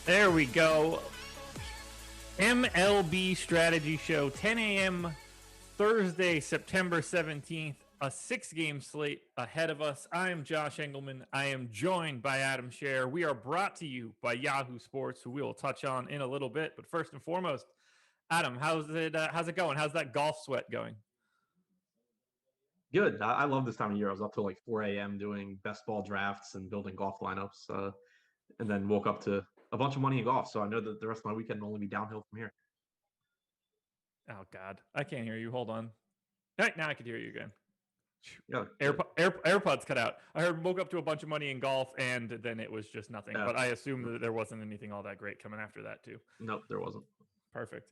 There we go. MLB Strategy Show, 10 a.m. Thursday, September 17th. A 6-game slate ahead of us. I am Josh Engleman. I am joined by Adam Scherer. We are brought to you by Yahoo Sports, who we will touch on in a little bit. But first and foremost, Adam, how's it going? How's that golf sweat going? Good. I love this time of year. I was up till like 4 a.m. doing best ball drafts and building golf lineups, and then woke up to a bunch of money in golf. So I know that the rest of my weekend will only be downhill from here. Oh, God. I can't hear you. Hold on. All right, now I can hear you again. Yeah, AirPods cut out. I woke up to a bunch of money in golf, and then it was just nothing. yeah. But I assume that there wasn't anything all that great coming after that, too. Nope, there wasn't. Perfect.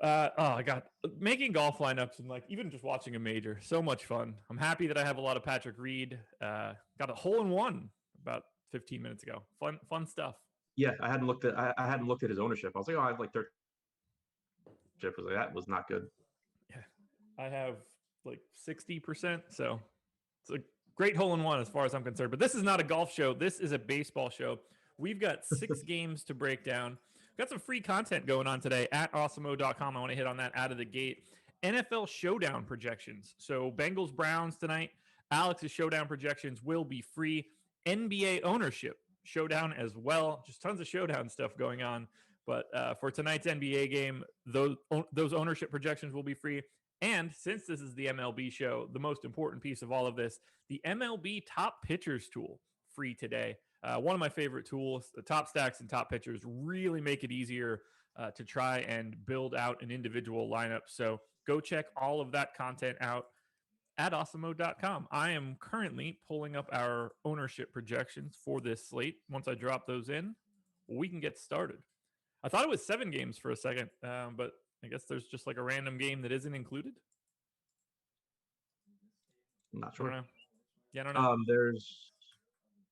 I got making golf lineups and like even just watching a major, so much fun. I'm happy that I have a lot of Patrick Reed. Got a hole in one about 15 minutes ago. Fun stuff. Yeah, I hadn't looked at his ownership. I was like, oh, I have like 30. I was like, that was not good. Yeah, I have like 60%. So it's a great hole in one as far as I'm concerned. But this is not a golf show. This is a baseball show. We've got 6 games to break down. Got some free content going on today at Awesemo.com. I want to hit on that out of the gate. NFL showdown projections. So Bengals Browns tonight. Alex's showdown projections will be free. NBA ownership showdown as well. Just tons of showdown stuff going on. But for tonight's NBA game, those ownership projections will be free. And since this is the MLB show, the most important piece of all of this, the MLB top pitchers tool free today. One of my favorite tools. The top stacks and top pitchers really make it easier to try and build out an individual lineup. So go check all of that content out at Awesemo.com. I am currently pulling up our ownership projections for this slate. Once I drop those in, we can get started. I thought it was 7 games for a second, but I guess there's just like a random game that isn't included. I'm not sure. I don't know. I'm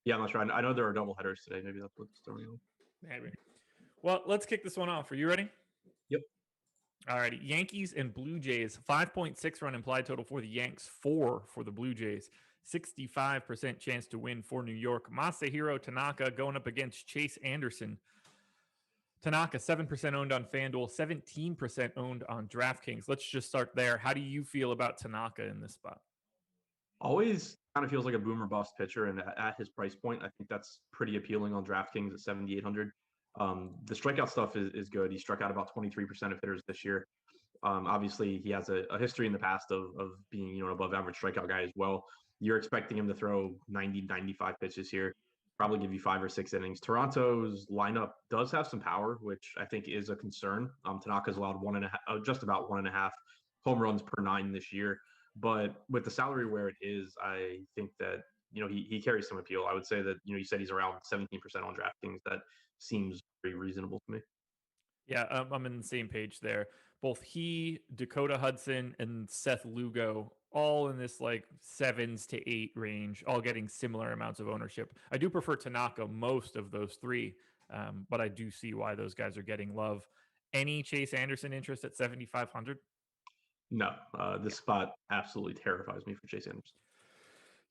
not sure. I know there are double headers today. Maybe that's what's throwing on. Maybe. Well, let's kick this one off. Are you ready? Yep. All righty. Yankees and Blue Jays. 5.6 run implied total for the Yanks. 4 for the Blue Jays. 65% chance to win for New York. Masahiro Tanaka going up against Chase Anderson. Tanaka, 7% owned on FanDuel, 17% owned on DraftKings. Let's just start there. How do you feel about Tanaka in this spot? Always kind of feels like a boomer bust pitcher, and at his price point, I think that's pretty appealing on DraftKings at 7,800. The strikeout stuff is good. He struck out about 23% of hitters this year. Obviously, he has a history in the past of being an above average strikeout guy as well. You're expecting him to throw 90, 95 pitches here, probably give you 5 or 6 innings. Toronto's lineup does have some power, which I think is a concern. Tanaka's allowed 1.5, just about 1.5 home runs per 9 this year. But with the salary where it is, I think that, he carries some appeal. I would say that, you said he's around 17% on DraftKings. That seems very reasonable to me. Yeah, I'm in the same page there. Both he, Dakota Hudson, and Seth Lugo, all in this like 7s to 8 range, all getting similar amounts of ownership. I do prefer Tanaka most of those 3, but I do see why those guys are getting love. Any Chase Anderson interest at 7,500? No, this spot absolutely terrifies me for Chase Anderson.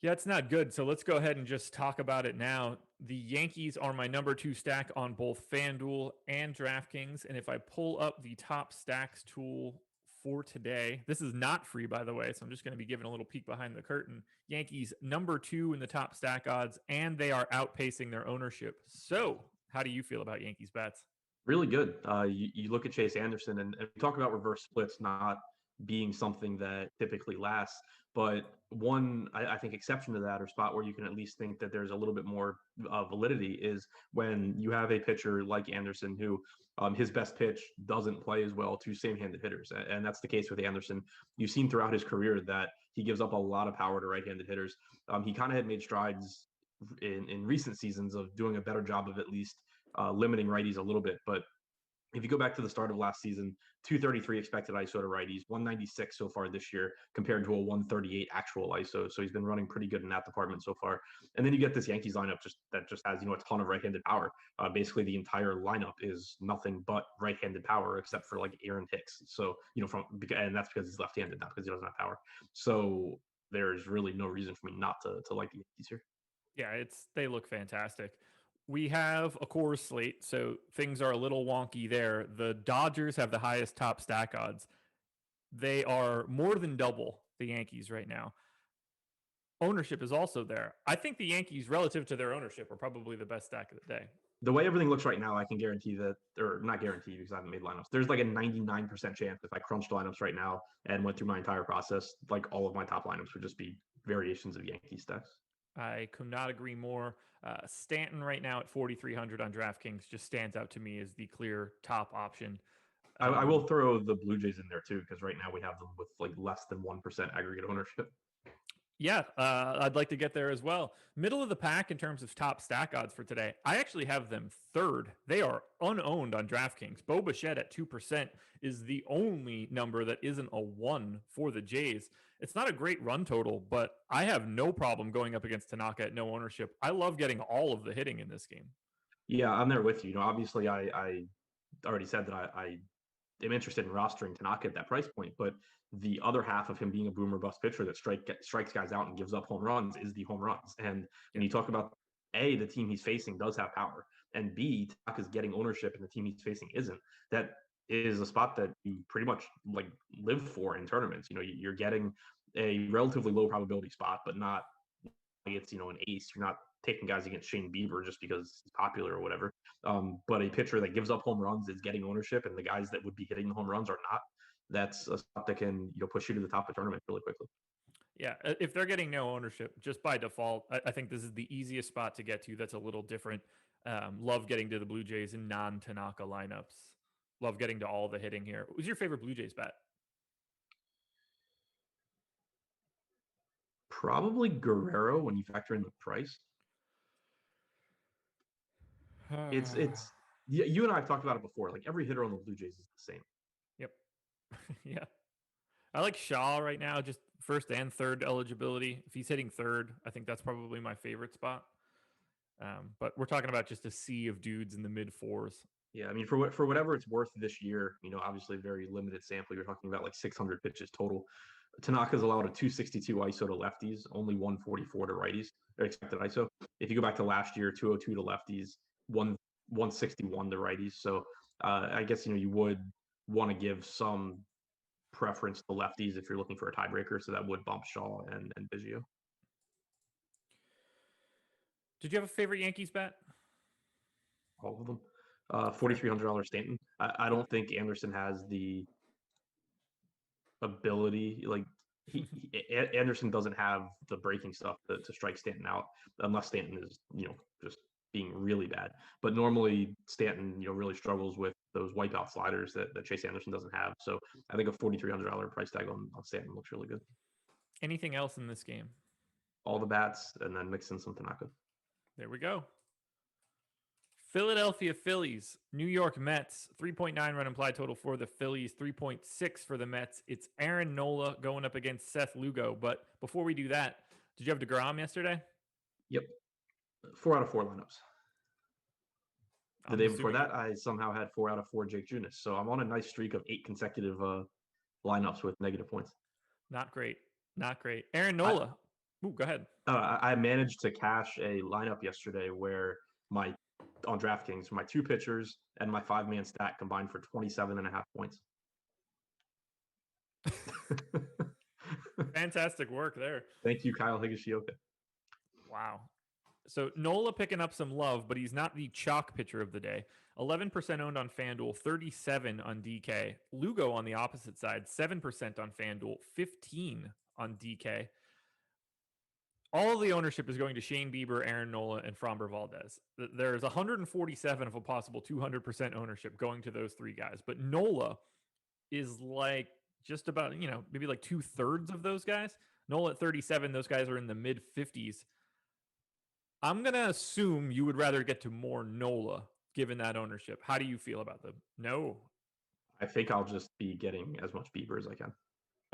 Yeah, it's not good. So let's go ahead and just talk about it now. The Yankees are my number 2 stack on both FanDuel and DraftKings. And if I pull up the top stacks tool for today, this is not free, by the way. So I'm just going to be giving a little peek behind the curtain. Yankees number 2 in the top stack odds, and they are outpacing their ownership. So how do you feel about Yankees bets? Really good. You look at Chase Anderson, and we talk about reverse splits not being something that typically lasts. But one, I think, exception to that, or spot where you can at least think that there's a little bit more validity, is when you have a pitcher like Anderson who his best pitch doesn't play as well to same-handed hitters. And that's the case with Anderson. You've seen throughout his career that he gives up a lot of power to right-handed hitters. He kind of had made strides in recent seasons of doing a better job of at least limiting righties a little bit. But if you go back to the start of last season, 233 expected ISO to righties, 196 so far this year compared to a 138 actual ISO. So he's been running pretty good in that department so far. And then you get this Yankees lineup that just has, a ton of right-handed power. Basically, the entire lineup is nothing but right-handed power except for like Aaron Hicks. So, and that's because he's left-handed, not because he doesn't have power. So there's really no reason for me not to like the Yankees here. Yeah, they look fantastic. We have a Coors slate, so things are a little wonky there. The Dodgers have the highest top stack odds. They are more than double the Yankees right now. Ownership is also there. I think the Yankees, relative to their ownership, are probably the best stack of the day. The way everything looks right now, I can guarantee that, or not guarantee because I haven't made lineups. There's like a 99% chance if I crunched lineups right now and went through my entire process, like all of my top lineups would just be variations of Yankee stacks. I could not agree more. Stanton right now at 4,300 on DraftKings just stands out to me as the clear top option. I will throw the Blue Jays in there too, because right now we have them with like less than 1% aggregate ownership. Yeah, I'd like to get there as well. Middle of the pack in terms of top stack odds for today. I actually have them third. They are unowned on DraftKings. Bo Bichette at 2% is the only number that isn't a 1 for the Jays. It's not a great run total, but I have no problem going up against Tanaka at no ownership. I love getting all of the hitting in this game. Yeah, I'm there with you. Obviously, I already said that I am interested in rostering Tanaka at that price point, but the other half of him being a boomer bust pitcher that strikes guys out and gives up home runs is the home runs. And when you talk about A, the team he's facing does have power, and B, Tanaka's getting ownership and the team he's facing isn't. That is a spot that you pretty much like live for in tournaments. You're getting a relatively low probability spot, but not it's an ace. You're not taking guys against Shane Bieber just because he's popular or whatever. But a pitcher that gives up home runs is getting ownership, and the guys that would be hitting the home runs are not. That's a spot that can push you to the top of the tournament really quickly. Yeah, if they're getting no ownership, just by default, I think this is the easiest spot to get to. That's a little different. Love getting to the Blue Jays in non-Tanaka lineups. Love getting to all the hitting here. Who's your favorite Blue Jays bet? Probably Guerrero when you factor in the price. It's you and I have talked about it before. Like every hitter on the Blue Jays is the same. Yep. Yeah. I like Shaw right now, just first and third eligibility. If he's hitting third, I think that's probably my favorite spot. But we're talking about just a sea of dudes in the mid fours. Yeah, I mean, for whatever it's worth this year, obviously very limited sample. You're talking about like 600 pitches total. Tanaka's allowed a 262 ISO to lefties, only 144 to righties, or expected ISO. If you go back to last year, 202 to lefties, 161 to righties. So I guess you would want to give some preference to lefties if you're looking for a tiebreaker. So that would bump Shaw and Biggio. Did you have a favorite Yankees bet? All of them. $4,300 Stanton. I don't think Anderson has the ability. Like Anderson doesn't have the breaking stuff to strike Stanton out unless Stanton is just being really bad. But normally Stanton really struggles with those wipeout sliders that Chase Anderson doesn't have. So I think a $4,300 price tag on Stanton looks really good. Anything else in this game? All the bats and then mix in some Tanaka. There we go. Philadelphia Phillies, New York Mets, 3.9 run implied total for the Phillies, 3.6 for the Mets. It's Aaron Nola going up against Seth Lugo. But before we do that, did you have DeGrom yesterday? Yep. 4 out of 4 lineups. The day before that, I somehow had 4 out of 4 Jake Junis. So I'm on a nice streak of 8 consecutive lineups with negative points. Not great. Not great. Aaron Nola. Go ahead. I managed to cash a lineup yesterday where on DraftKings, my 2 pitchers and my 5-man stack combined for 27.5 points. Fantastic work there. Thank you, Kyle Higashioka. Wow. So Nola picking up some love, but he's not the chalk pitcher of the day. 11% owned on FanDuel, 37 on DK. Lugo on the opposite side, 7% on FanDuel, 15 on DK. All of the ownership is going to Shane Bieber, Aaron Nola, and Framber Valdez. There's 147 of a possible 200% ownership going to those 3 guys. But Nola is like just about, maybe like 2/3 of those guys. Nola at 37, those guys are in the mid 50s. I'm going to assume you would rather get to more Nola given that ownership. How do you feel about them? No. I think I'll just be getting as much Bieber as I can.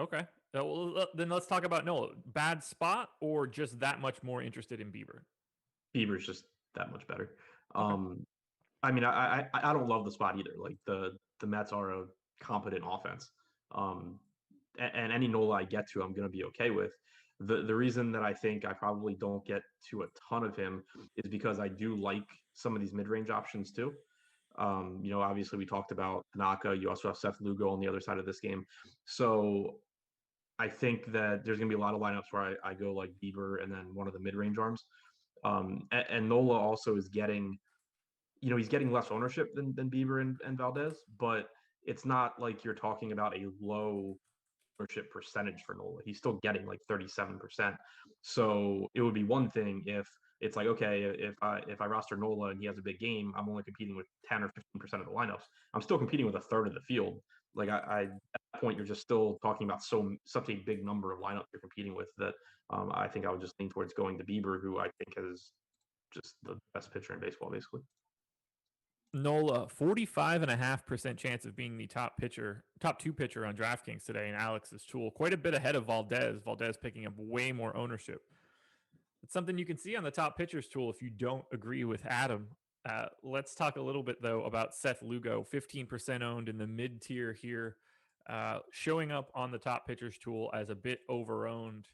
Okay. Well, then let's talk about Nola. Bad spot or just that much more interested in Bieber? Bieber's just that much better. Okay. I mean, I don't love the spot either. Like the Mets are a competent offense. And any Nola I get to, I'm going to be okay with. The reason that I think I probably don't get to a ton of him is because I do like some of these mid-range options too. Obviously we talked about Tanaka. You also have Seth Lugo on the other side of this game. So I think that there's going to be a lot of lineups where I go like Bieber and then one of the mid-range arms. And Nola also is getting, he's getting less ownership than Bieber and Valdez, but it's not like you're talking about a low ownership percentage for Nola. He's still getting like 37%. So it would be one thing if it's like, okay, if I roster Nola and he has a big game, I'm only competing with 10 or 15% of the lineups. I'm still competing with a third of the field. Like I at that point, you're just still talking about such a big number of lineups you're competing with that I think I would just lean towards going to Bieber, who I think is just the best pitcher in baseball, basically. Nola, 45.5% chance of being the top two pitcher on DraftKings today in Alex's tool. Quite a bit ahead of Valdez. Valdez picking up way more ownership. It's something you can see on the top pitchers tool if you don't agree with Adam. Let's talk a little bit, though, about Seth Lugo, 15% owned in the mid tier here, showing up on the top pitchers tool as a bit over-owned.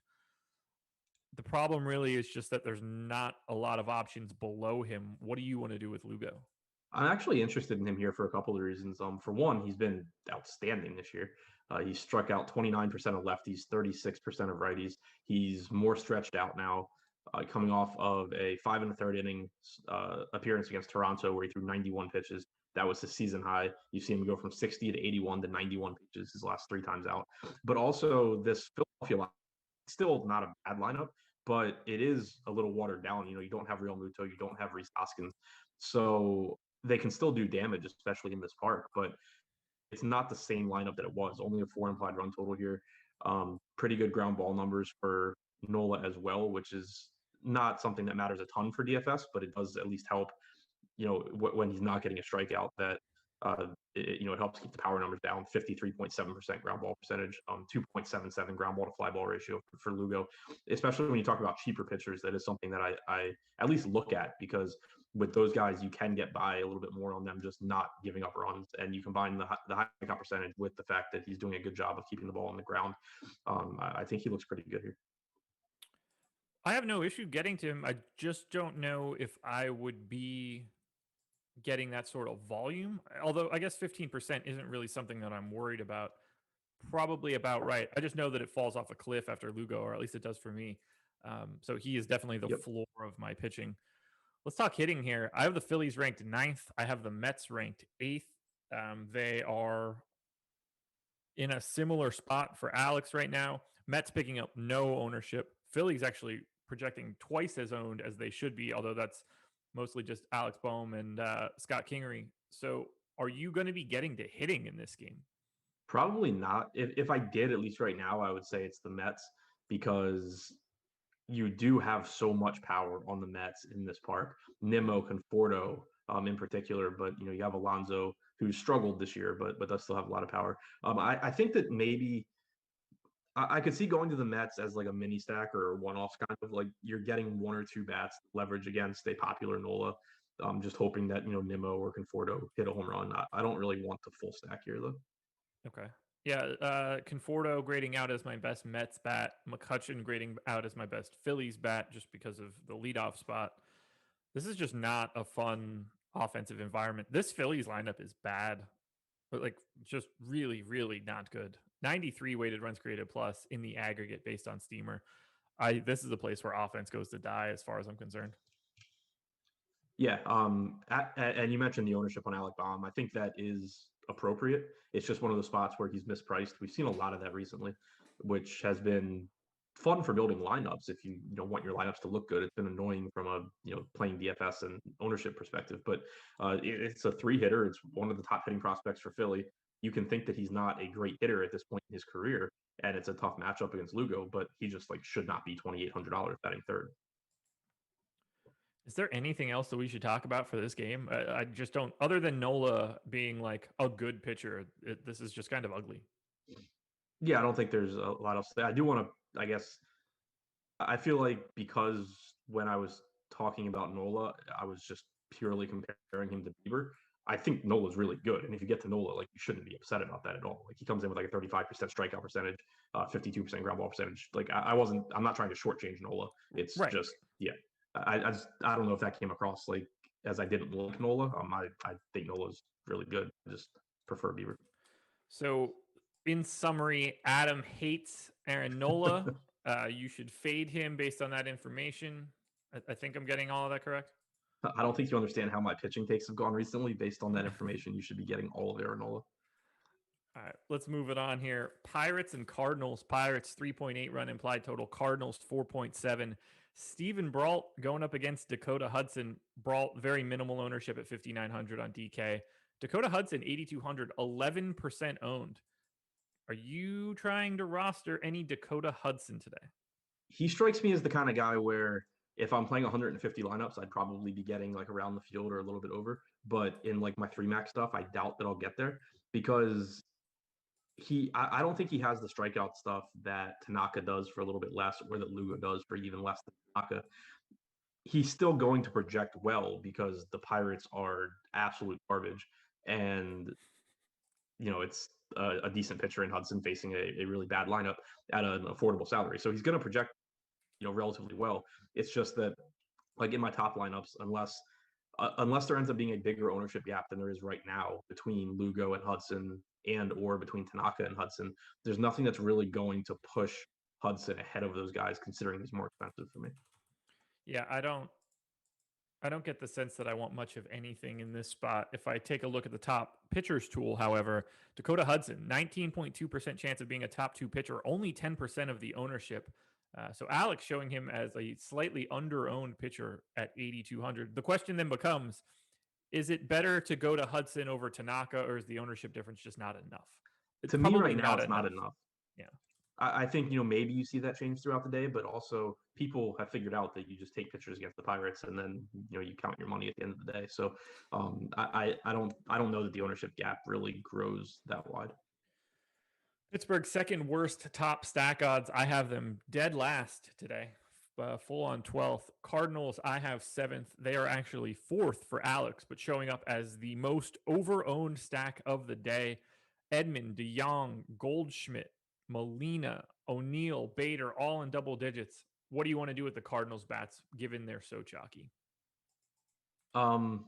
The problem really is just that there's not a lot of options below him. What do you want to do with Lugo? I'm actually interested in him here for a couple of reasons. For one, he's been outstanding this year. He's struck out 29% of lefties, 36% of righties. He's more stretched out now, coming off of a 5 1/3 inning appearance against Toronto where he threw 91 pitches. That was his season high. You see him go from 60 to 81 to 91 pitches his last 3 times out. But also this Philadelphia line, still not a bad lineup, but it is a little watered down. You don't have Real Muto, you don't have Rhys Hoskins. So they can still do damage, especially in this park, but it's not the same lineup that it was. Only a 4 implied run total here. Pretty good ground ball numbers for Nola as well, which is not something that matters a ton for DFS, but it does at least help, when he's not getting a strikeout, that it helps keep the power numbers down. 53.7% ground ball percentage, 2.77 ground ball to fly ball ratio for Lugo. Especially when you talk about cheaper pitchers, that is something that I at least look at, because with those guys you can get by a little bit more on them just not giving up runs, and you combine the high count percentage with the fact that he's doing a good job of keeping the ball on the ground. I think he looks pretty good here. I have no issue getting to him. I just don't know if I would be getting that sort of volume. Although I guess 15% isn't really something that I'm worried about. Probably about right. I just know that it falls off a cliff after Lugo, or at least it does for me. So he is definitely the floor of my pitching. Let's talk hitting here. I have the Phillies ranked 9th. I have the Mets ranked 8th. They are in a similar spot for Alex right now. Mets picking up no ownership. Phillies actually projecting twice as owned as they should be, although that's mostly just Alex Bohm and Scott Kingery. So are you going to be getting to hitting in this game? Probably not. If I did, at least right now, I would say it's the Mets, because you do have so much power on the Mets in this park. Nimmo, Conforto, in particular, but you have Alonso, who's struggled this year, but does still have a lot of power. I think that maybe I could see going to the Mets as like a mini stack or a one-off, kind of like you're getting 1 or 2 bats leverage against a popular Nola. Just hoping that Nimmo or Conforto hit a home run. I don't really want the full stack here though. Okay. Yeah, Conforto grading out as my best Mets bat. McCutchen grading out as my best Phillies bat just because of the leadoff spot. This is just not a fun offensive environment. This Phillies lineup is bad, but like just really, really not good. 93 weighted runs created plus in the aggregate based on Steamer. This is a place where offense goes to die as far as I'm concerned. Yeah, and you mentioned the ownership on Alec Bohm. I think that is appropriate. It's just one of the spots where he's mispriced. We've seen a lot of that recently, which has been fun for building lineups. If you want your lineups to look good, it's been annoying from a playing DFS and ownership perspective. But it's a 3-hitter. It's one of the top hitting prospects for Philly. You can think that he's not a great hitter at this point in his career, and it's a tough matchup against Lugo, but he just should not be $2,800 batting third. Is there anything else that we should talk about for this game? I just don't, other than Nola being like a good pitcher, this is just kind of ugly. Yeah, I don't think there's a lot else. I do want to, I guess, I feel like because when I was talking about Nola, I was just purely comparing him to Bieber. I think Nola's really good. And if you get to Nola, like, you shouldn't be upset about that at all. Like, he comes in with like a 35% strikeout percentage, 52% ground ball percentage. Like, I'm not trying to shortchange Nola. It's Right. just, yeah. I don't know if that came across like as I didn't like Nola. I think Nola's really good. I just prefer Bieber. So, in summary, Adam hates Aaron Nola. You should fade him based on that information. I think I'm getting all of that correct. I don't think you understand how my pitching takes have gone recently. Based on that information, you should be getting all of Aaron Nola. All right, let's move it on here. Pirates and Cardinals. Pirates 3.8 run implied total. Cardinals 4.7. Steven Brault going up against Dakota Hudson. Brault very minimal ownership at 5,900 on DK. Dakota Hudson 8,200, 11% owned. Are you trying to roster any Dakota Hudson today? He strikes me as the kind of guy where if I'm playing 150 lineups, I'd probably be getting like around the field or a little bit over. But in like my 3-max stuff, I doubt that I'll get there because I don't think he has the strikeout stuff that Tanaka does for a little bit less, or that Lugo does for even less than Tanaka. He's still going to project well because the Pirates are absolute garbage, and it's a decent pitcher in Hudson facing a really bad lineup at an affordable salary. So he's going to project relatively well. It's just that, like, in my top lineups, unless there ends up being a bigger ownership gap than there is right now between Lugo and Hudson, and or between Tanaka and Hudson, there's nothing that's really going to push Hudson ahead of those guys, considering he's more expensive for me. Yeah, I don't get the sense that I want much of anything in this spot. If I take a look at the top pitchers tool, however, Dakota Hudson, 19.2% chance of being a top 2 pitcher, only 10% of the ownership. So Alex showing him as a slightly under-owned pitcher at 8,200. The question then becomes, is it better to go to Hudson over Tanaka, or is the ownership difference just not enough? To me right now, it's not enough. Yeah. I think, maybe you see that change throughout the day, but also people have figured out that you just take pitchers against the Pirates and then, you count your money at the end of the day. So I don't know that the ownership gap really grows that wide. Pittsburgh's second worst top stack odds. I have them dead last today, full on 12th. Cardinals, I have 7th. They are actually 4th for Alex, but showing up as the most over-owned stack of the day. Edman, DeYoung, Goldschmidt, Molina, O'Neill, Bader, all in double digits. What do you want to do with the Cardinals bats, given they're so chalky? I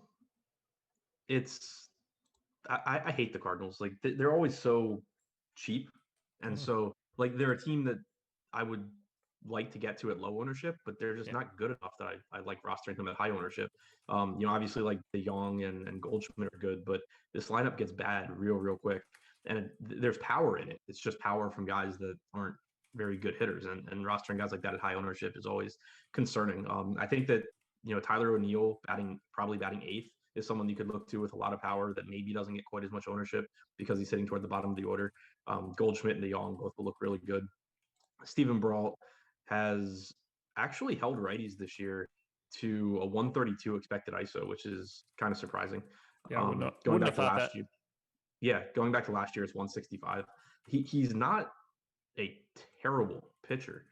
hate the Cardinals. Like, they're always so cheap, and so, like, they're a team that I would like to get to at low ownership, but they're just not good enough that I like rostering them at high ownership. Obviously, like, DeYoung and Goldschmidt are good, but this lineup gets bad real quick, and there's power in it. It's just power from guys that aren't very good hitters, and rostering guys like that at high ownership is always concerning. I think that Tyler O'Neill probably batting 8th is someone you could look to with a lot of power that maybe doesn't get quite as much ownership because he's sitting toward the bottom of the order. Goldschmidt and DeYoung both will look really good. Steven Brault has actually held righties this year to a 132 expected ISO, which is kind of surprising. Yeah, going back to last year. Yeah, going back to last year, it's 165. He's not a terrible pitcher.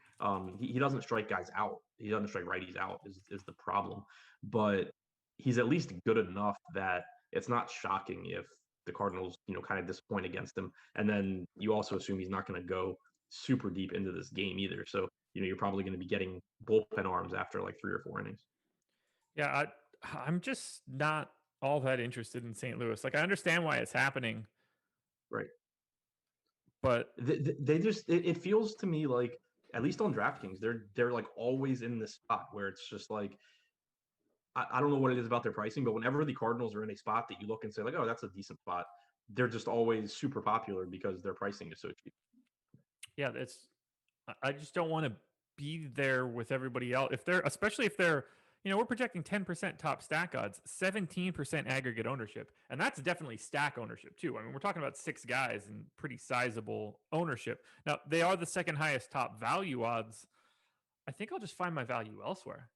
He doesn't strike guys out. He doesn't strike righties out is the problem. But he's at least good enough that it's not shocking if the Cardinals, kind of disappoint against him. And then you also assume he's not going to go super deep into this game either. So, you're probably going to be getting bullpen arms after like 3 or 4 innings. Yeah, I'm just not all that interested in St. Louis. Like, I understand why it's happening. Right. But they just, it feels to me like, at least on DraftKings, they're like always in this spot where it's just like, I don't know what it is about their pricing, but whenever the Cardinals are in a spot that you look and say like, oh, that's a decent spot, they're just always super popular because their pricing is so cheap. Yeah, I just don't want to be there with everybody else. Especially if they're, we're projecting 10% top stack odds, 17% aggregate ownership. And that's definitely stack ownership too. I mean, we're talking about 6 guys and pretty sizable ownership. Now, they are the second highest top value odds. I think I'll just find my value elsewhere.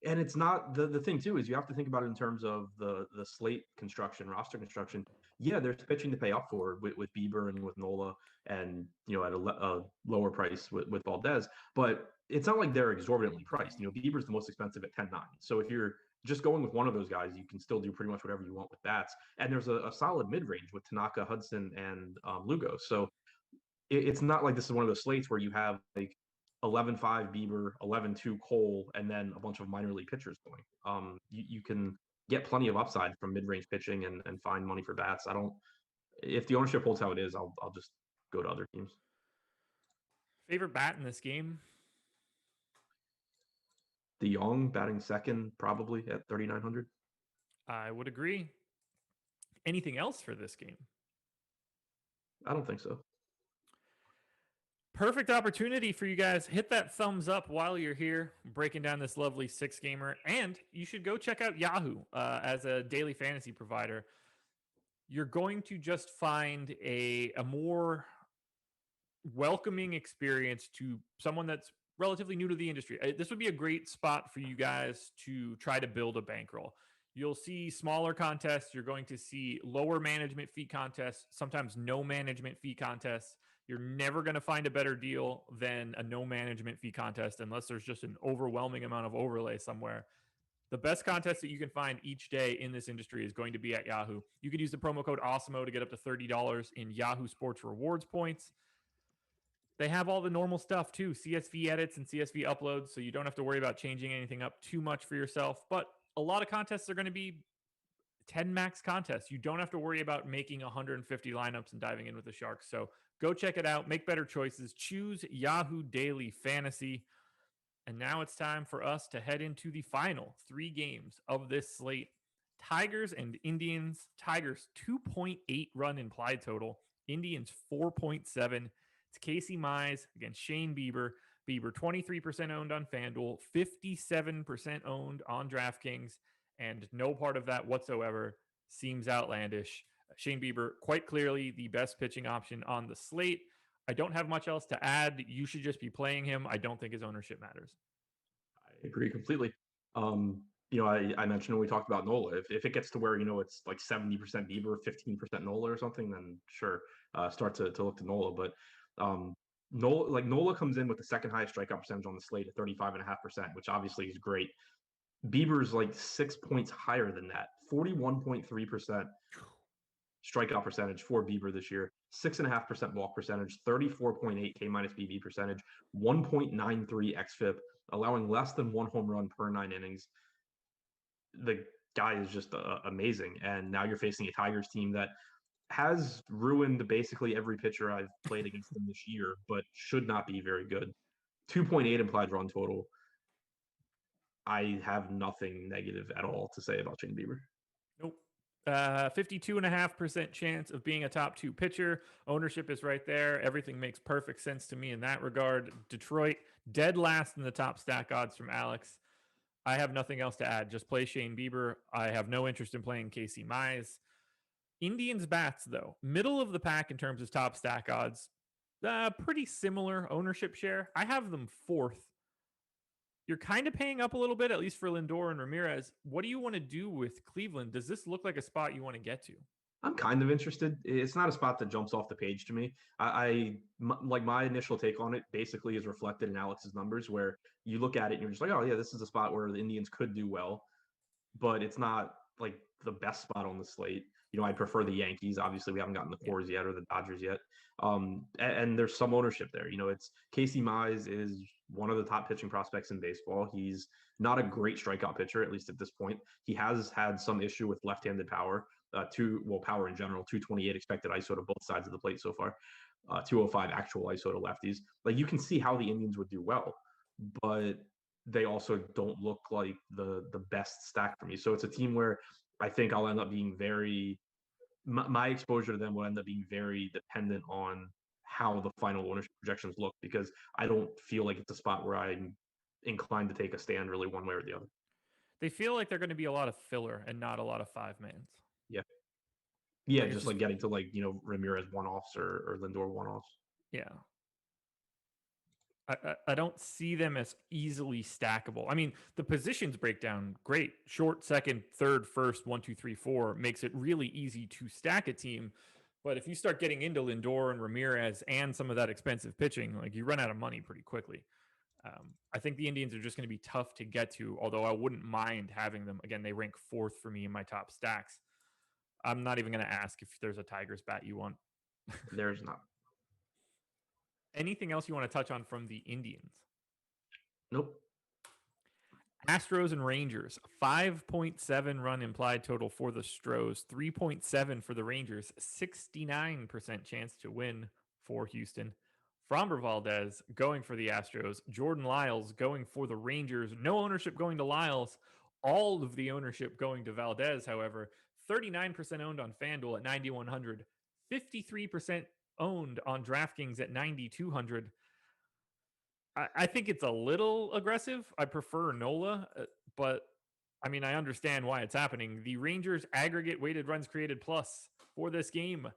And it's not the thing too is you have to think about it in terms of the slate construction, roster construction. Yeah, there's pitching to pay up for with Bieber and with Nola, and at a lower price with Valdez. But it's not like they're exorbitantly priced. Bieber's the most expensive at 10.9. So if you're just going with one of those guys, you can still do pretty much whatever you want with bats. And there's a solid mid range with Tanaka, Hudson, and Lugo. So it's not like this is one of those slates where you have like 11-5 Bieber, 11-2 Cole, and then a bunch of minor league pitchers going. You can get plenty of upside from mid range pitching and find money for bats. If the ownership holds how it is, I'll just go to other teams. Favorite bat in this game? DeYoung batting second, probably at 3,900. I would agree. Anything else for this game? I don't think so. Perfect opportunity for you guys. Hit that thumbs up while you're here breaking down this lovely 6-gamer. And you should go check out Yahoo as a daily fantasy provider. You're going to just find a more welcoming experience to someone that's relatively new to the industry. This would be a great spot for you guys to try to build a bankroll. You'll see smaller contests. You're going to see lower management fee contests, sometimes no management fee contests. You're never going to find a better deal than a no management fee contest unless there's just an overwhelming amount of overlay somewhere. The best contest that you can find each day in this industry is going to be at Yahoo. You could use the promo code Awesemo to get up to $30 in Yahoo Sports rewards points. They have all the normal stuff too, CSV edits and CSV uploads, so you don't have to worry about changing anything up too much for yourself. But a lot of contests are going to be 10 max contests. You don't have to worry about making 150 lineups and diving in with the Sharks. So go check it out. Make better choices. Choose Yahoo Daily Fantasy. And now it's time for us to head into the final 3 games of this slate. Tigers and Indians. Tigers 2.8 run implied total. Indians 4.7. It's Casey Mize against Shane Bieber. Bieber 23% owned on FanDuel, 57% owned on DraftKings, and no part of that whatsoever seems outlandish. Shane Bieber, quite clearly the best pitching option on the slate. I don't have much else to add. You should just be playing him. I don't think his ownership matters. I agree completely. I mentioned when we talked about Nola, if it gets to where, it's like 70% Bieber, 15% Nola or something, then sure, start to look to Nola. But Nola comes in with the second highest strikeout percentage on the slate at 35.5%, which obviously is great. Bieber's like 6 points higher than that, 41.3% strikeout percentage for Bieber this year, 6.5% walk percentage, 34.8 K minus BB percentage, 1.93 xFIP, allowing less than 1 home run per 9 innings. The guy is just amazing. And now you're facing a Tigers team that has ruined basically every pitcher I've played against them this year, but should not be very good. 2.8 implied run total. I have nothing negative at all to say about Shane Bieber. Nope. 52.5% chance of being a top 2 pitcher. Ownership is right there. Everything makes perfect sense to me in that regard. Detroit, dead last in the top stack odds from Alex. I have nothing else to add. Just play Shane Bieber. I have no interest in playing Casey Mize. Indians bats, though, middle of the pack in terms of top stack odds. Pretty similar ownership share. I have them 4th. You're kind of paying up a little bit, at least for Lindor and Ramirez. What do you want to do with Cleveland? Does this look like a spot you want to get to? I'm kind of interested. It's not a spot that jumps off the page to me. My initial take on it basically is reflected in Alex's numbers, where you look at it and you're just like, oh yeah, this is a spot where the Indians could do well, but it's not like the best spot on the slate. I prefer the Yankees. Obviously, we haven't gotten the Coors yet or the Dodgers yet. And there's some ownership there. It's Casey Mize is one of the top pitching prospects in baseball. He's not a great strikeout pitcher, at least at this point. He has had some issue with left-handed power, power in general, 228 expected ISO to both sides of the plate so far, 205 actual ISO to lefties. Like, you can see how the Indians would do well, but they also don't look like the best stack for me. So it's a team where I think I'll end up being my exposure to them will end up being very dependent on how the final ownership projections look, because I don't feel like it's a spot where I'm inclined to take a stand really one way or the other. They feel like they're going to be a lot of filler and not a lot of 5-mans. Yeah. Yeah, just like getting to Ramirez one-offs or Lindor one-offs. Yeah. I don't see them as easily stackable. I mean, the positions breakdown, great. Short, second, third, first, 1, 2, 3, 4 makes it really easy to stack a team. But if you start getting into Lindor and Ramirez and some of that expensive pitching, like, you run out of money pretty quickly. I think the Indians are just going to be tough to get to, although I wouldn't mind having them. Again, they rank 4th for me in my top stacks. I'm not even going to ask if there's a Tigers bat you want. There's not. Anything else you want to touch on from the Indians? Nope. Astros and Rangers, 5.7 run implied total for the Stros, 3.7 for the Rangers, 69% chance to win for Houston. Framber Valdez going for the Astros, Jordan Lyles going for the Rangers, no ownership going to Lyles, all of the ownership going to Valdez, however, 39% owned on FanDuel at 9,100, 53% owned on DraftKings at 9,200. I think it's a little aggressive. I prefer Nola, but I mean, I understand why it's happening. The Rangers aggregate weighted runs created plus for this game,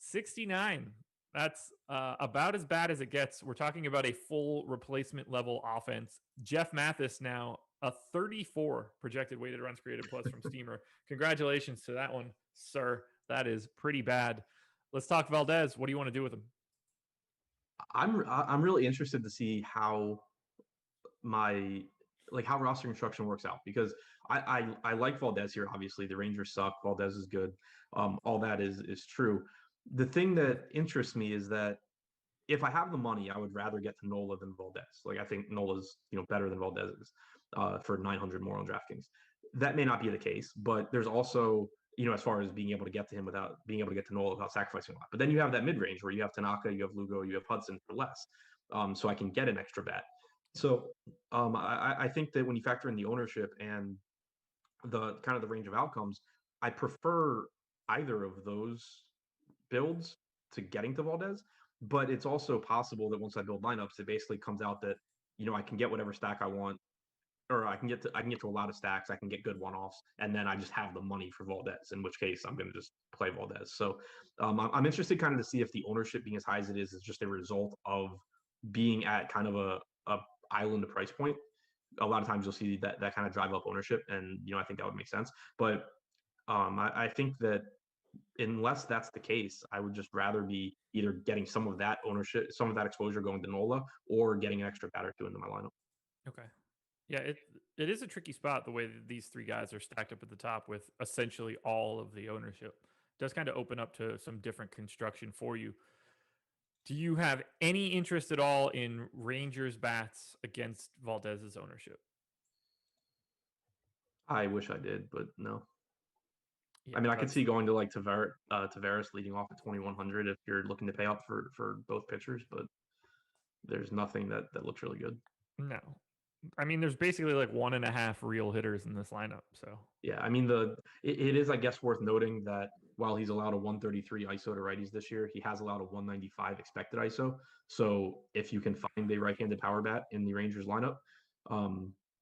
69. That's about as bad as it gets. We're talking about a full replacement level offense. Jeff Mathis now a 34 projected weighted runs created plus from Steamer. Congratulations to that one, sir. That is pretty bad. Let's talk Valdez. What do you want to do with him? I'm really interested to see how how roster construction works out, because I like Valdez here. Obviously, the Rangers suck. Valdez is good. All that is true. The thing that interests me is that if I have the money, I would rather get to Nola than Valdez. Like, I think Nola's better than Valdez is for 900 more on DraftKings. That may not be the case, but there's also as far as being able to get to him without being able to get to Nola without sacrificing a lot. But then you have that mid range where you have Tanaka, you have Lugo, you have Hudson for less, so I can get an extra bat. So I think that when you factor in the ownership and the kind of the range of outcomes, I prefer either of those builds to getting to Valdez. But it's also possible that once I build lineups, it basically comes out that I can get whatever stack I want, or I can get to a lot of stacks. I can get good one-offs, and then I just have the money for Valdez. In which case, I'm going to just play Valdez. So I'm interested kind of to see if the ownership being as high as it is just a result of being at kind of a island price point. A lot of times you'll see that kind of drive up ownership, and I think that would make sense. But I think that unless that's the case, I would just rather be either getting some of that ownership, some of that exposure going to Nola, or getting an extra batter to into my lineup. Okay. Yeah, it is a tricky spot the way that these three guys are stacked up at the top with essentially all of the ownership. It does kind of open up to some different construction for you. Do you have any interest at all in Rangers bats against Valdez's ownership? I wish I did, but no. Yeah, I mean, I could see going to like Tavares leading off at 2,100 if you're looking to pay up for both pitchers, but there's nothing that looks really good. No. I mean, there's basically like 1.5 real hitters in this lineup. So yeah, I mean it is, I guess, worth noting that while he's allowed a 133 ISO to righties this year, he has allowed a 195 expected ISO. So if you can find a right-handed power bat in the Rangers lineup,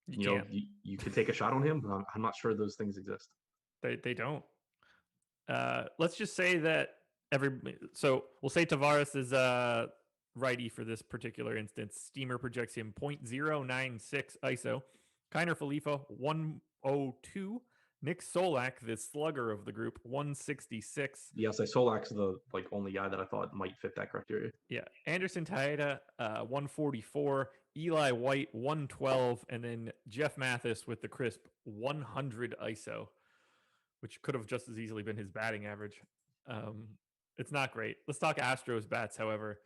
you could take a shot on him. But I'm not sure those things exist. They don't. Let's just say that so we'll say Tavares is righty for this particular instance. Steamer projects him 0.096 ISO. Kiner Falefa 102. Nick Solak, the slugger of the group, 166. Yes, Solak's the only guy that I thought might fit that criteria. Yeah, Anderson Taeda 144. Eli White 112, and then Jeff Mathis with the crisp 100 ISO, which could have just as easily been his batting average. It's not great. Let's talk Astros bats, however.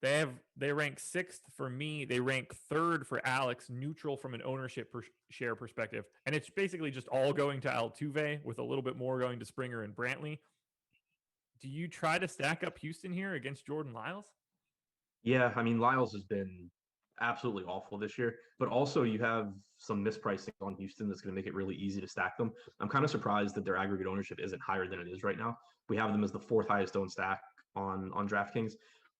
They rank 6th for me. They rank 3rd for Alex, neutral from an ownership share perspective. And it's basically just all going to Altuve with a little bit more going to Springer and Brantley. Do you try to stack up Houston here against Jordan Lyles? Yeah, I mean, Lyles has been absolutely awful this year, but also you have some mispricing on Houston that's going to make it really easy to stack them. I'm kind of surprised that their aggregate ownership isn't higher than it is right now. We have them as the 4th highest owned stack on DraftKings.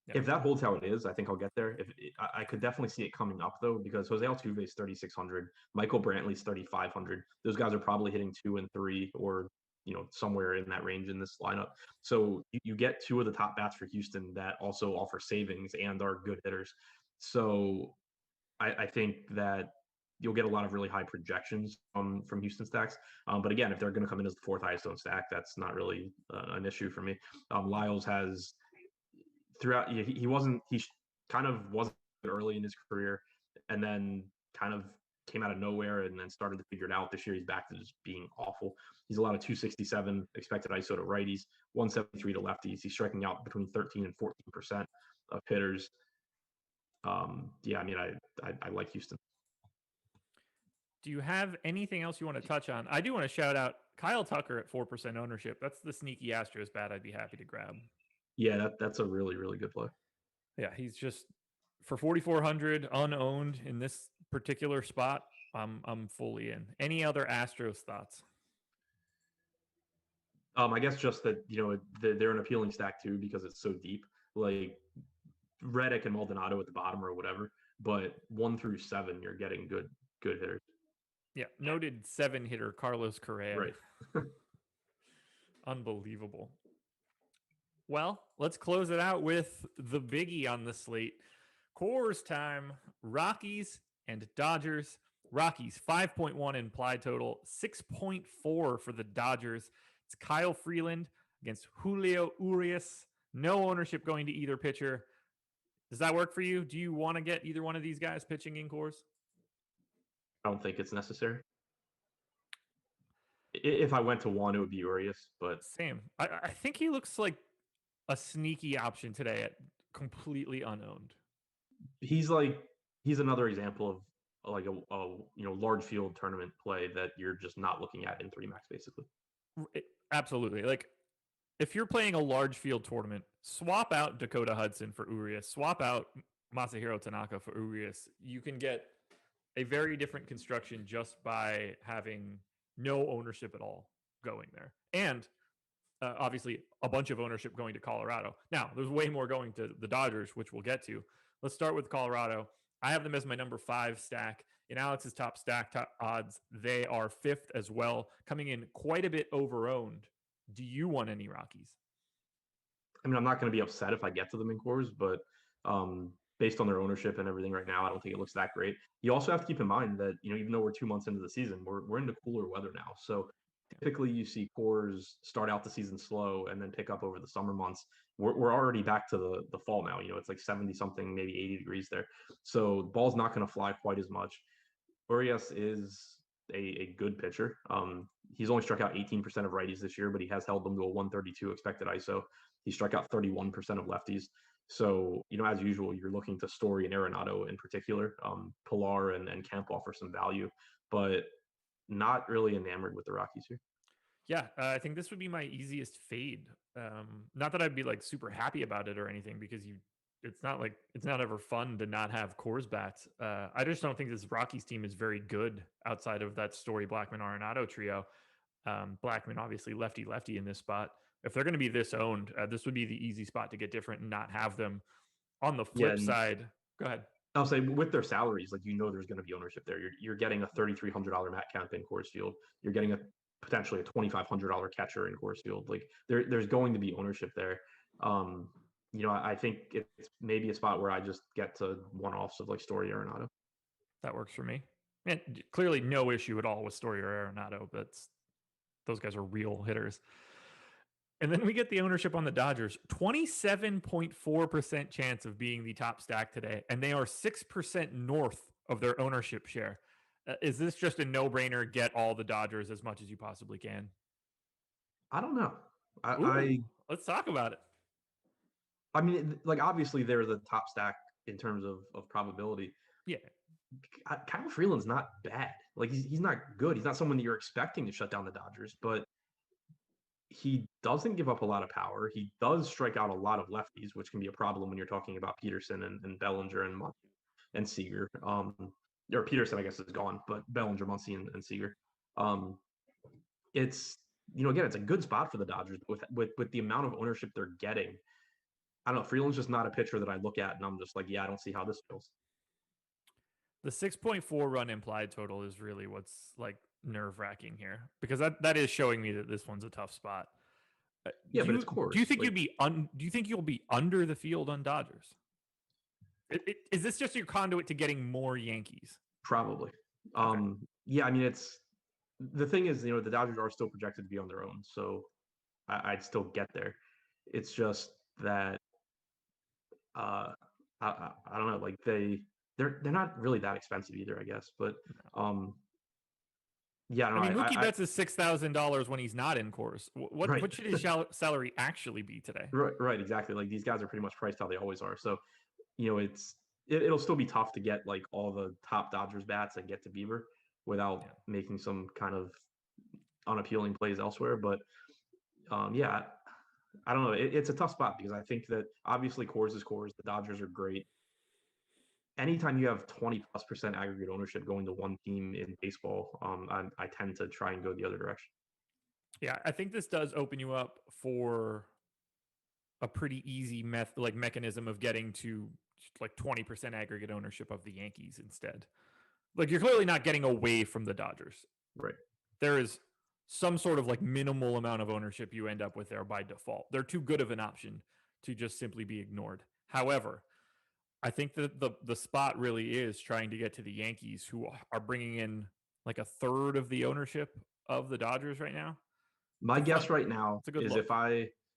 Yeah. If that holds how it is, I think I'll get there. I could definitely see it coming up though, because Jose Altuve is 3,600, Michael Brantley's 3,500. Those guys are probably hitting 2 and 3, or somewhere in that range in this lineup. So you get 2 of the top bats for Houston that also offer savings and are good hitters. So I think that you'll get a lot of really high projections from Houston stacks. But again, if they're going to come in as the 4th highest owned stack, that's not really an issue for me. Lyles has throughout, he kind of wasn't early in his career, and then kind of came out of nowhere and then started to figure it out. This year he's back to just being awful. He's allowed a 267 expected ISO to righties, 173 to lefties. He's striking out between 13 and 14% of hitters. Yeah, I mean, I like Houston. Do you have anything else you want to touch on? I do want to shout out Kyle Tucker at 4% ownership. That's the sneaky Astros bat I'd be happy to grab. Yeah, that's a really, really good play. Yeah, he's just for 4,400 unowned in this particular spot. I'm fully in. Any other Astros thoughts? I guess just that, they're an appealing stack too because it's so deep. Like Reddick and Maldonado at the bottom or whatever, but 1 through 7, you're getting good hitters. Yeah, noted 7 hitter Carlos Correa. Right. Unbelievable. Well, let's close it out with the biggie on the slate. Coors time, Rockies and Dodgers. Rockies 5.1 implied total, 6.4 for the Dodgers. It's Kyle Freeland against Julio Urias. No ownership going to either pitcher. Does that work for you? Do you want to get either one of these guys pitching in Coors? I don't think it's necessary. If I went to one, it would be Urias, but same. I think he looks like a sneaky option today at completely unowned. He's another example of like a large field tournament play that you're just not looking at in 3-max basically. Absolutely. Like if you're playing a large field tournament, swap out Dakota Hudson for Urias, swap out Masahiro Tanaka for Urias. You can get a very different construction just by having no ownership at all going there. And obviously a bunch of ownership going to Colorado. Now, there's way more going to the Dodgers, which we'll get to. Let's start with Colorado. I have them as my number 5 stack. In Alex's top stack odds, they are 5th as well, coming in quite a bit over-owned. Do you want any Rockies? I mean, I'm not going to be upset if I get to them in Coors, but based on their ownership and everything right now, I don't think it looks that great. You also have to keep in mind that, even though we're 2 months into the season, we're into cooler weather now. So typically you see Coors start out the season slow and then pick up over the summer months. We're already back to the fall now. It's like 70 something, maybe 80 degrees there. So the ball's not going to fly quite as much. Urias is a good pitcher. He's only struck out 18% of righties this year, but he has held them to a 132 expected ISO. He struck out 31% of lefties. So, as usual, you're looking to Story and Arenado in particular. Pilar and Camp offer some value, but not really enamored with the Rockies here. Yeah, I think this would be my easiest fade. Not that I'd be like super happy about it or anything, because it's not ever fun to not have Coors bats. I just don't think this Rockies team is very good outside of that Story, Blackman, Arenado trio. Blackman obviously lefty in this spot. If they're going to be this owned, this would be the easy spot to get different and not have them. On the flip side, go ahead. I'll say with their salaries, like there's going to be ownership there. You're getting a $3,300 Matt Kemp in Coors Field. You're getting potentially a $2,500 catcher in Coors Field. Like there's going to be ownership there. I think it's maybe a spot where I just get to one-offs of like Story or Arenado. That works for me. And clearly no issue at all with Story or Arenado. Those guys are real hitters. And then we get the ownership on the Dodgers, 27.4% chance of being the top stack today. And they are 6% north of their ownership share. Is this just a no-brainer? Get all the Dodgers as much as you possibly can. I don't know. Let's talk about it. I mean, like obviously they're the top stack in terms of probability. Yeah. Kyle Freeland's not bad. Like he's not good. He's not someone that you're expecting to shut down the Dodgers, but he doesn't give up a lot of power. He does strike out a lot of lefties, which can be a problem when you're talking about Peterson and Bellinger and Seager. Or Peterson, I guess, is gone, but Bellinger, Muncy, and Seager. It's again, it's a good spot for the Dodgers with the amount of ownership they're getting. I don't know. Freeland's just not a pitcher that I look at and I'm just like, yeah, I don't see how this feels. The 6.4 run implied total is really what's like nerve-wracking here, because that is showing me that this one's a tough spot. Yeah, but it's Coors. Do you think do you think you'll be under the field on Dodgers? Is this just your conduit to getting more Yankees? Probably. Okay. Yeah, I mean, it's the thing is, the Dodgers are still projected to be on their own, so I'd still get there. It's just that I don't know, like they're not really that expensive either, I guess. But yeah, I mean, Mookie Betts is $6,000 when he's not in Coors. Right. What should his salary actually be today? Right, exactly. Like these guys are pretty much priced how they always are. So, it'll still be tough to get like all the top Dodgers bats and get to Bieber without making some kind of unappealing plays elsewhere. But yeah, I don't know. It's a tough spot because I think that obviously Coors is Coors. The Dodgers are great. Anytime you have 20+% aggregate ownership going to one team in baseball, I tend to try and go the other direction. Yeah, I think this does open you up for a pretty easy mechanism of getting to like 20% aggregate ownership of the Yankees instead. Like you're clearly not getting away from the Dodgers. Right. There is some sort of like minimal amount of ownership you end up with there by default. They're too good of an option to just simply be ignored. However, I think that the spot really is trying to get to the Yankees, who are bringing in like a third of the ownership of the Dodgers right now. My guess right now is look.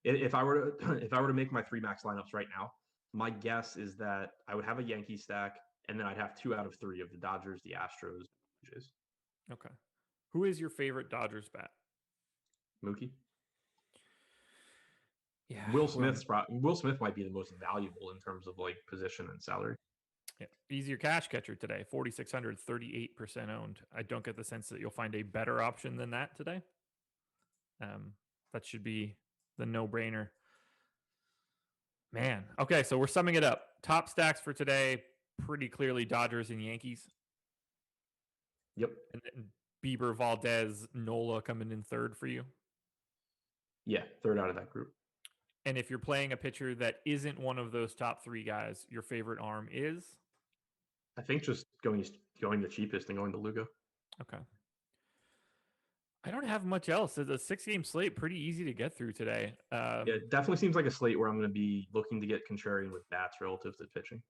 if I were to make my 3 max lineups right now, my guess is that I would have a Yankee stack, and then I'd have 2 out of 3 of the Dodgers, the Astros, the Rangers. Okay. Who is your favorite Dodgers bat? Mookie. Yeah. Will Smith might be the most valuable in terms of like position and salary. Yeah. He's your cash catcher today, 4,600, 38% owned. I don't get the sense that you'll find a better option than that today. That should be the no-brainer. Man. Okay, so we're summing it up. Top stacks for today, pretty clearly Dodgers and Yankees. Yep. And then Bieber, Valdez, Nola coming in third for you. Yeah, third out of that group. And if you're playing a pitcher that isn't one of those top 3 guys, your favorite arm is? I think just going the cheapest and going to Lugo. Okay. I don't have much else. It's a 6-game slate, pretty easy to get through today. Yeah, it definitely seems like a slate where I'm going to be looking to get contrarian with bats relative to pitching.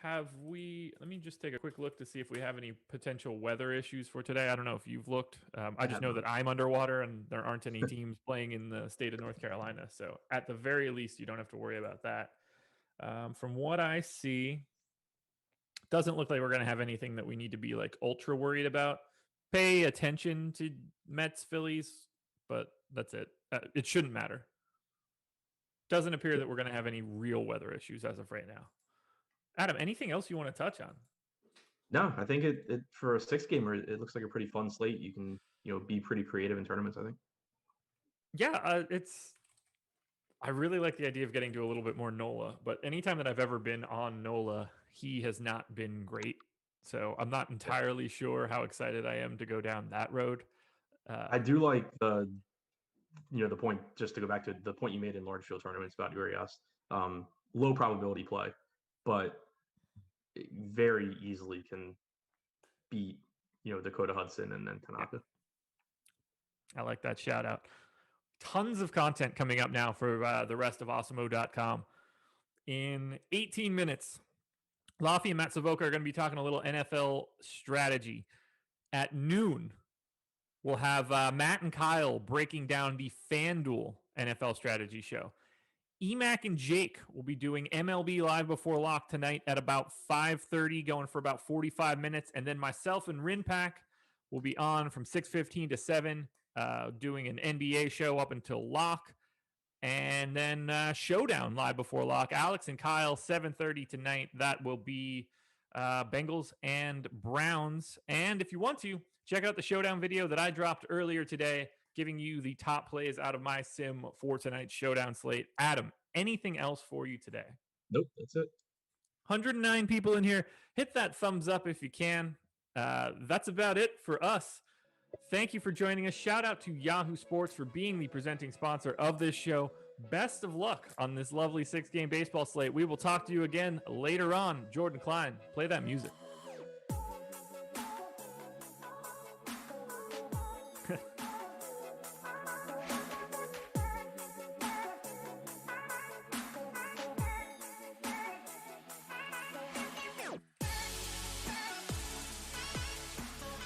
Let me just take a quick look to see if we have any potential weather issues for today. I don't know if you've looked. I just know that I'm underwater and there aren't any teams playing in the state of North Carolina. So at the very least, you don't have to worry about that. From what I see, doesn't look like we're going to have anything that we need to be like ultra worried about. Pay attention to Mets, Phillies, but that's it. It shouldn't matter. Doesn't appear that we're going to have any real weather issues as of right now. Adam, anything else you want to touch on? No, I think it for a 6-gamer, it looks like a pretty fun slate. You can be pretty creative in tournaments, I think. Yeah, I really like the idea of getting to a little bit more Nola, but anytime that I've ever been on Nola, he has not been great. So I'm not entirely sure how excited I am to go down that road. I do like the point, just to go back to the point you made in large field tournaments about Urias. Low probability play, but very easily can beat, Dakota Hudson and then Tanaka. I like that shout out. Tons of content coming up now for the rest of Awesemo.com. In 18 minutes, Laffy and Matt Savoca are going to be talking a little NFL strategy. At noon, we'll have Matt and Kyle breaking down the FanDuel NFL strategy show. Emac and Jake will be doing MLB Live Before Lock tonight at about 5:30, going for about 45 minutes. And then myself and Rinpack will be on from 6:15 to 7, doing an NBA show up until lock. And then Showdown Live Before Lock. Alex and Kyle, 7:30 tonight. That will be Bengals and Browns. And if you want to, check out the Showdown video that I dropped earlier today, giving you the top plays out of my sim for tonight's Showdown slate. Adam, anything else for you today? Nope, that's it. 109 people in here. Hit that thumbs up if you can. That's about it for us. Thank you for joining us. Shout out to Yahoo Sports for being the presenting sponsor of this show. Best of luck on this lovely 6-game baseball slate. We will talk to you again later on. Jordan Klein, play that music.